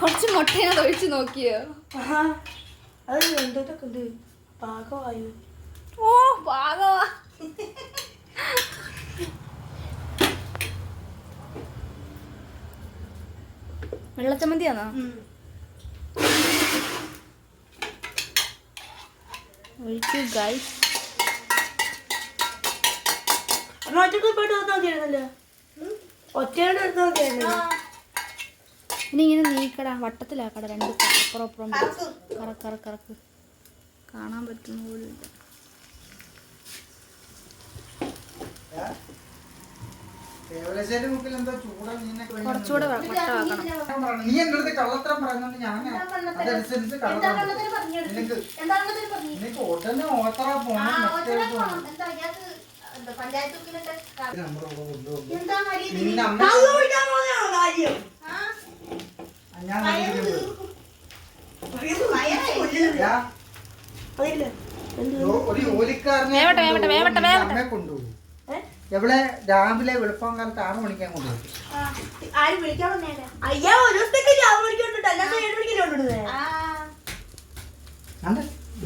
കുറച്ച് മുട്ടേനെ ഒഴിച്ച് നോക്കിയോ? അത് എന്തൊക്കെ ഉണ്ട് പാകമായോ? ഓ പാകമാ. വെള്ളച്ചമ്മന്തിയാണോ? ഒഴിക്കൂ ഗൈസ്. ഇനി ഇങ്ങനെ നീക്കടാ, വട്ടത്തിലാക്കട, രണ്ട് അപ്പുറം അപ്പുറം കറക്ക് കാണാൻ പറ്റുന്ന പോലും ഇല്ല. കുറച്ചുകൂടെ വട്ടമാക്കണം. നീ എൻ്റെ അടുത്ത് കള്ളത്തരം പറയുന്നുണ്ട്, ഞാൻ അതനുസരിച്ച് ഉടനെ ഓത്തറ പോണം. ഒരു ജോലിക്കാരനെ കൊണ്ടുപോയി എവിടെ രാവിലെ വെളുപ്പം കാലത്ത് 6 മണിക്കാൻ കൊണ്ടുപോയി.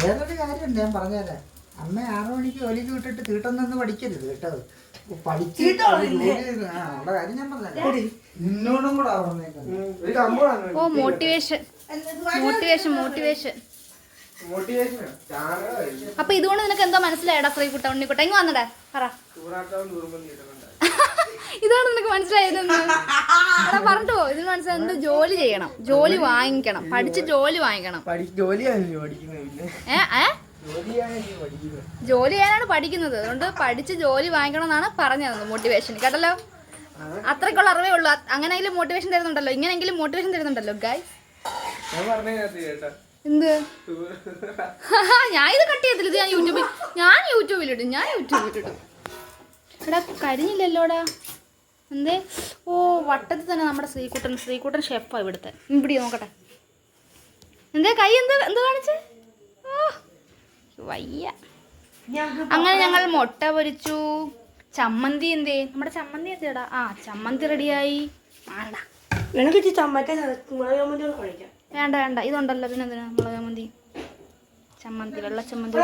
വേറൊരു കാര്യമുണ്ട്, ഞാൻ പറഞ്ഞുതരാം. അമ്മ 6 മണിക്ക് ജോലിക്ക് വിട്ടിട്ട് തീട്ടൊന്നും പഠിക്കരുത് കേട്ടോ. പഠിച്ചിട്ട് ഉള്ള കാര്യം ഞാൻ പറഞ്ഞുതരാം. നിന്നോടും കൂടെ ഓ മോട്ടിവേഷൻ. അപ്പൊ ഇതുകൊണ്ട് നിനക്ക് എന്തോ മനസ്സിലായടാ ശ്രീകുട്ട ഉണ്ണിക്കുട്ട? ഇങ്ങ് വന്നടാ പറ. ഇതാണ് നിനക്ക് മനസ്സിലായതെന്ന് പറഞ്ഞിട്ട് പോ. ഇതിന് മനസ്സിലായത് എന്ത്? ജോലി ചെയ്യണം, ജോലി വാങ്ങിക്കണം, പഠിച്ച് ജോലി വാങ്ങിക്കണം. ജോലി ചെയ്യാനാണ് പഠിക്കുന്നത്, അതുകൊണ്ട് പഠിച്ച് ജോലി വാങ്ങിക്കണം എന്നാണ് പറഞ്ഞത് മോട്ടിവേഷൻ. കേട്ടല്ലോ, അത്രയ്ക്കുള്ള അറിവേ ഉള്ളൂ. അങ്ങനെയെങ്കിലും മോട്ടിവേഷൻ തരുന്നുണ്ടല്ലോ, ഇങ്ങനെയെങ്കിലും മോട്ടിവേഷൻ തരുന്നുണ്ടല്ലോ ഗൈസ്. എന്ത്? ഞാൻ ഇത് കട്ട് ചെയ്യത്തില്ല, ഇത് ഞാൻ യൂട്യൂബിലിടും. എടാ കരിഞ്ഞില്ലല്ലോടാ. എന്തേ? ഓ വട്ടത്തിൽ തന്നെ നമ്മുടെ ശ്രീകുട്ടൻ ഷെഫാ ഇവിടുത്തെ. ഇവിടെ നോക്കട്ടെ. എന്തേ കൈ എന്ത് കാണിച്ചേ? ഓ വയ്യ. അങ്ങനെ ഞങ്ങൾ മുട്ട പൊരിച്ചു. ചമ്മന്തി എന്തേ? നമ്മുടെ ചമ്മന്തി എന്തേടാ? ചമ്മന്തി റെഡിയായി. വേണ്ട ഇതുണ്ടല്ലോ, പിന്നെ എന്തിനാ മുളക് ചമ്മന്തി വെള്ള ചമ്മന്തി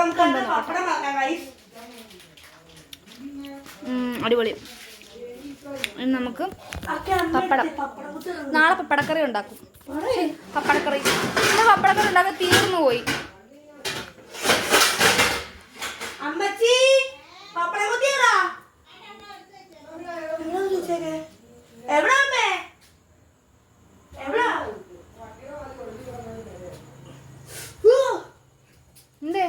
അടിപൊളി. ഇനി നമുക്ക് പപ്പടം. നാളെ പപ്പടക്കറി ഉണ്ടാക്കും. പപ്പടക്കറി ഉണ്ടാക്കാൻ തീർന്നു പോയി. എന്തേ?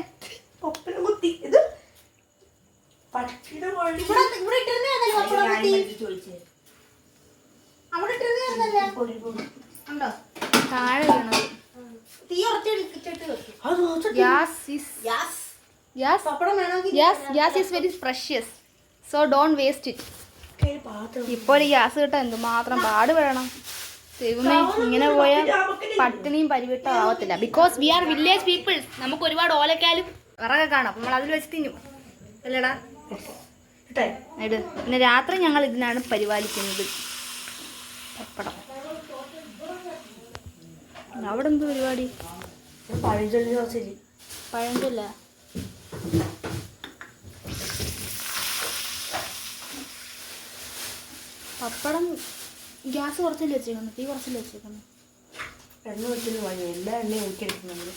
താഴെ വീണത്. Gas is very precious, so don't waste it. ഇപ്പോൾ ഒരു ഗ്യാസ് കിട്ടാൻ എന്തുമാത്രം പാടുപെടണം. ദൈവമേ, ഇങ്ങനെ പോയാൽ പട്ടിണിയും പരിവിട്ടോ ആവത്തില്ല. Because we are village peoples. നമുക്ക് ഒരുപാട് ഓലക്കാലും വിറകൊക്കെ കാണാം, അപ്പോൾ നമ്മൾ അതിൽ വെച്ച് തിന്നും അല്ലേടാ. ഇട്. പിന്നെ രാത്രി ഞങ്ങൾ ഇതിനാണ് പരിപാലിക്കുന്നത്. പപ്പടം. അവിടെ എന്ത് പരിപാടി? പഴഞ്ചൊല്ല. പപ്പടം ഗ്യാസ് കുറച്ചല്ലേ വെച്ചേക്കുന്നു, തീ കുറച്ചല്ലേ വെച്ചേക്കുന്നു. എണ്ണ വെച്ചത് മതി, എല്ലാ എണ്ണയും ഊറ്റിയെടുക്കുന്നത്.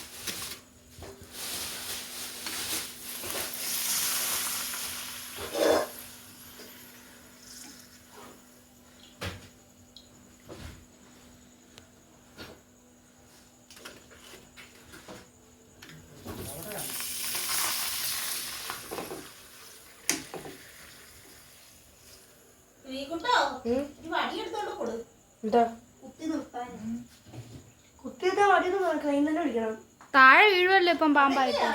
എന്താ കുത്തിയത്തെ വടി കയ്യിൽ തന്നെ പിടിക്കണം. താഴെ വീഴുമല്ലോ ഇപ്പം പാമ്പായിട്ട്.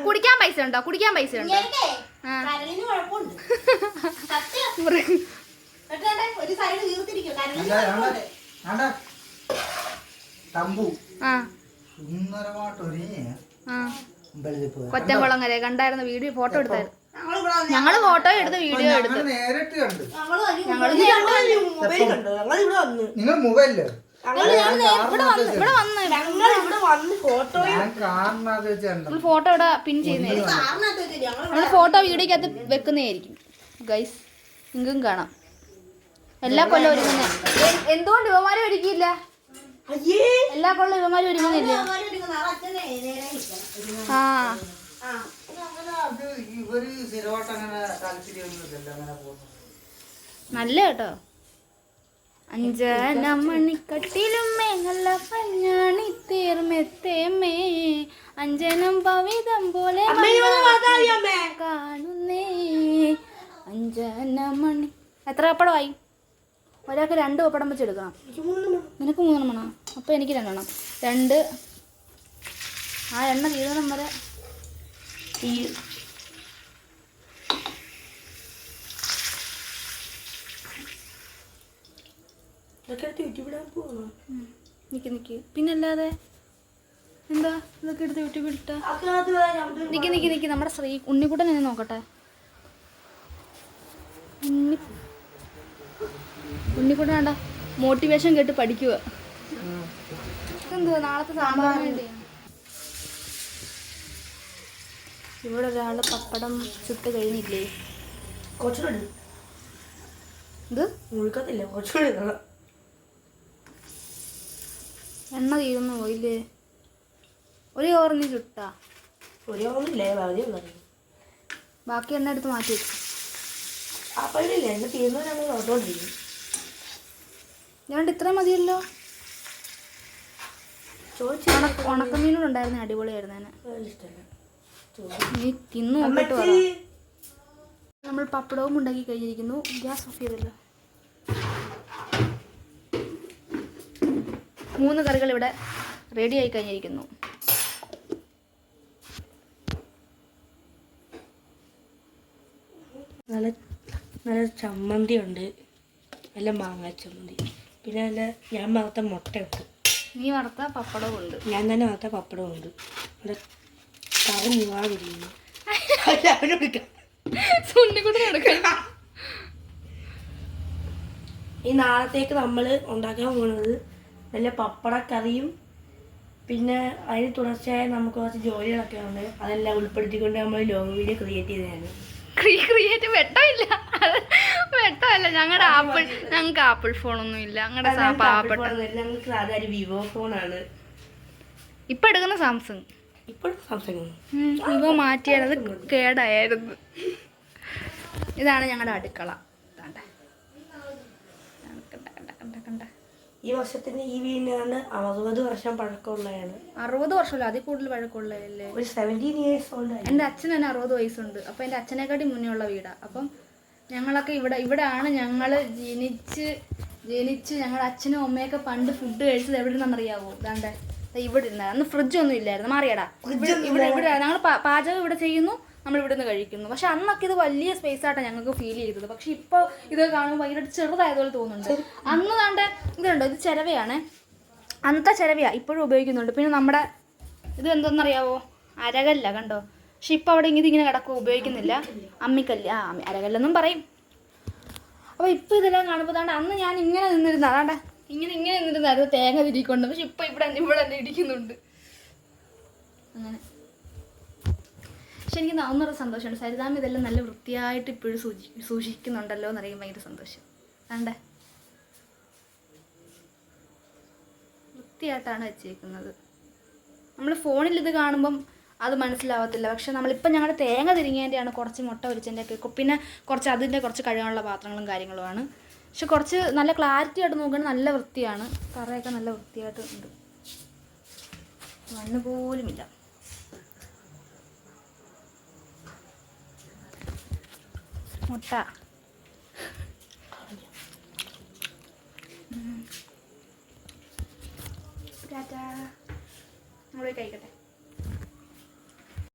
കുടിക്കാൻ പൈസ ഉണ്ടോ? കുടിക്കാൻ പൈസ ഉണ്ടോ? കൊറ്റംകുളങ്ങര കണ്ടായിരുന്നു, വീഡിയോ ഫോട്ടോ എടുത്തായിരുന്നു. ഞങ്ങള് ഫോട്ടോ എടുത്ത് വീഡിയോ എടുത്ത് നേരിട്ട് കണ്ടു. നിങ്ങൾ മൊബൈലില് ഇവിടെ വന്ന് ഫോട്ടോ ഇവിടെ പിൻ ചെയ്യുന്നതായിരിക്കും. നമ്മള് ഫോട്ടോ വീഡിയോക്കകത്ത് വെക്കുന്നതായിരിക്കും ഗൈസ്. നിങ്ങൾക്കും കാണാം. എല്ലാ കൊല്ലം ഒരുങ്ങുന്ന. എന്തുകൊണ്ട് ഇവന്മാരും ഒരുക്കിയില്ല? എല്ലാ കൊല്ലം ഇവന്മാരും ഒരുങ്ങുന്നില്ല. ആ നല്ല കേട്ടോ. അഞ്ചന മണിക്കട്ടിലും മേങ്ങല്ല പഞ്ഞാണി തീർമെത്തേമേ അഞ്ജനം പവിതം പോലെ കാണുന്നേ അഞ്ചന മണി. എത്ര പപ്പടമായി? ഒരാൾക്ക് 2 പപ്പടം വെച്ച് എടുക്കണം. നിനക്ക് 3 വേണോ? അപ്പോൾ എനിക്ക് 2 2. ആ എണ്ണ തീരണം വരെ നിക്ക്. പിന്നല്ലാതെ എന്താ ഇതൊക്കെ എടുത്ത് യൂട്യൂബിൽ ഇട്ട? നിക്ക് നമ്മുടെ ശ്രീ ഉണ്ണിക്കുട്ടൻ എന്നെ നോക്കട്ടെ. ഉണ്ണിക്കുട്ടൻ വേണ്ട മോട്ടിവേഷൻ കേട്ട് പഠിക്കുക. എന്തുവാ നാളത്തെ സാമ്പാറിന് വേണ്ടി? ഇവിടെ ഒരാൾ പപ്പടം ചുട്ട് കഴിഞ്ഞില്ലേ? ഇത് മുഴുക്കത്തില്ല, കുറച്ചുകൂടി എണ്ണ തീരുന്നു പോയില്ലേ? ഒരു കവറിന് ചുട്ടാ? ഒരു കവറില്ലേ, ബാക്കി എണ്ണ എടുത്ത് മാറ്റി വെച്ചു. എണ്ണ തീർന്നു ഞങ്ങൾ ഓട്ടോണ്ടിരിക്കും. ഞാണ്ട് ഇത്രയും മതിയല്ലോ. ഉണക്കമീനോടുണ്ടായിരുന്ന അടിപൊളിയായിരുന്നു. നീ തിന്നു നോക്കിട്ട് പറ. നമ്മൾ പപ്പടവും ഉണ്ടാക്കി കഴിഞ്ഞിരിക്കുന്നു. ഗ്യാസ് ഓഫ് ചെയ്തല്ലോ. 3 കറികൾ ഇവിടെ റെഡി ആയി കഴിഞ്ഞിരിക്കുന്നു. നല്ല ചമ്മന്തി ഉണ്ട്, നല്ല മാങ്ങ ചമ്മന്തി, പിന്നെ നല്ല ഞാൻ വറുത്ത മുട്ടയുണ്ട്. നീ വറുത്ത പപ്പടവും ഉണ്ട്. ഞാൻ തന്നെ വറുത്ത പപ്പടവും ഉണ്ട്. നല്ല കറി നിവാതിരിക്കുന്നു. ഈ നാളത്തേക്ക് നമ്മൾ ഉണ്ടാക്കാൻ പോകുന്നത് നല്ല പപ്പടക്കറിയും പിന്നെ അതിന് തുടർച്ചയായി നമുക്ക് കുറച്ച് ജോലികളൊക്കെ ഉണ്ട്. അതെല്ലാം ഉൾപ്പെടുത്തിക്കൊണ്ട് നമ്മൾ ലോങ് വീഡിയോ ക്രിയേറ്റ് ചെയ്തതാണ്. വെട്ടമല്ല, ഞങ്ങൾക്ക് ആപ്പിൾ ഫോണൊന്നും ഇല്ല. ഞങ്ങൾക്ക് അതൊരു വിവോ ഫോണാണ് ഇപ്പൊ എടുക്കുന്ന. സാംസങ്. ഇപ്പോൾ സാംസങ് വിവോ മാറ്റിയത് കേടായിരുന്നു. ഇതാണ് ഞങ്ങളുടെ അടുക്കള. ഈ വർഷത്തിന് ഈ വീടിനാണ് 60 വർഷം പഴക്കമുള്ളതാണ്. 60 വർഷമല്ല, അതിൽ കൂടുതൽ പഴക്കമുള്ളതല്ലേ? ഒരു 17 years old. എൻ്റെ അച്ഛൻ തന്നെ 60 വയസ്സുണ്ട്. അപ്പം എൻ്റെ അച്ഛനെക്കാട്ടി മുന്നേ ഉള്ള വീടാണ്. അപ്പം ഞങ്ങളൊക്കെ ഇവിടെയാണ് ഞങ്ങൾ ജനിച്ച് ഞങ്ങളുടെ അച്ഛനും അമ്മയൊക്കെ പണ്ട് ഫുഡ് കഴിച്ചത് എവിടെ നിന്നറിയാവോ? ഇതാണ്ട് ഇവിടെ ഇരുന്ന. അന്ന് ഫ്രിഡ്ജൊന്നും ഇല്ലായിരുന്നു. മാറിയടാ. ഇവിടെ ഞങ്ങൾ പാചകം ഇവിടെ ചെയ്യുന്നു, നമ്മൾ ഇവിടെ നിന്ന് കഴിക്കുന്നു. പക്ഷെ അന്നൊക്കെ ഇത് വലിയ സ്പേസ് ആയിട്ടാണ് ഞങ്ങൾക്ക് ഫീൽ ചെയ്തത്. പക്ഷെ ഇപ്പോൾ ഇത് കാണുമ്പോൾ ഭയങ്കര ചെറുതായതുപോലെ തോന്നുന്നുണ്ട്. അന്ന് താണ്ട് ഇതുണ്ടോ, ഇത് ചിരവയാണ്. അന്നത്തെ ചിരവയാണ് ഇപ്പോഴും ഉപയോഗിക്കുന്നുണ്ട്. പിന്നെ നമ്മുടെ ഇത് എന്തെന്നറിയാവോ? അരകല്ല കണ്ടോ. പക്ഷെ ഇപ്പോൾ അവിടെ ഇങ്ങനെ കിടക്കുക, ഉപയോഗിക്കുന്നില്ല. അമ്മിക്കല്ല്. അരകല്ലെന്നും പറയും. അപ്പോൾ ഇപ്പോൾ ഇതെല്ലാം കാണുമ്പോൾ താണ്ട് അന്ന് ഞാൻ ഇങ്ങനെ നിന്നിരുന്ന, അതാണ്ട് ഇങ്ങനെ നിന്നിരുന്നായിരുന്നു തേങ്ങ തിരിക്കൊണ്ട്. പക്ഷെ ഇപ്പോൾ ഇവിടെ തന്നെ ഇടിക്കുന്നുണ്ട്. അങ്ങനെ. പക്ഷെ എനിക്ക് ഒന്നൊരു സന്തോഷമുണ്ട്. സരിതാമ്മ ഇതെല്ലാം നല്ല വൃത്തിയായിട്ട് ഇപ്പോഴും സൂക്ഷിക്കുന്നുണ്ടല്ലോ എന്നറിയുമ്പോൾ ഭയങ്കര സന്തോഷം. കണ്ടേ, വൃത്തിയായിട്ടാണ് വെച്ചേക്കുന്നത്. നമ്മൾ ഫോണിൽ ഇത് കാണുമ്പം അത് മനസ്സിലാവത്തില്ല. പക്ഷെ നമ്മളിപ്പം ഞങ്ങളുടെ തേങ്ങ തിരിങ്ങേൻ്റെയാണ്, കുറച്ച് മുട്ട പൊരിച്ചതിൻ്റെയൊക്കെ, പിന്നെ കുറച്ച് അതിൻ്റെ കുറച്ച് കഴുകാനുള്ള പാത്രങ്ങളും കാര്യങ്ങളുമാണ്. പക്ഷെ കുറച്ച് നല്ല ക്ലാരിറ്റി ആയിട്ട് നോക്കുകയാണെങ്കിൽ നല്ല വൃത്തിയാണ്. കറയൊക്കെ നല്ല വൃത്തിയായിട്ട് ഉണ്ട്. മണ്ണ് പോലുമില്ല. മുട്ട ടാറ്റാ. നമ്മൾ കഴിക്കട്ടെ.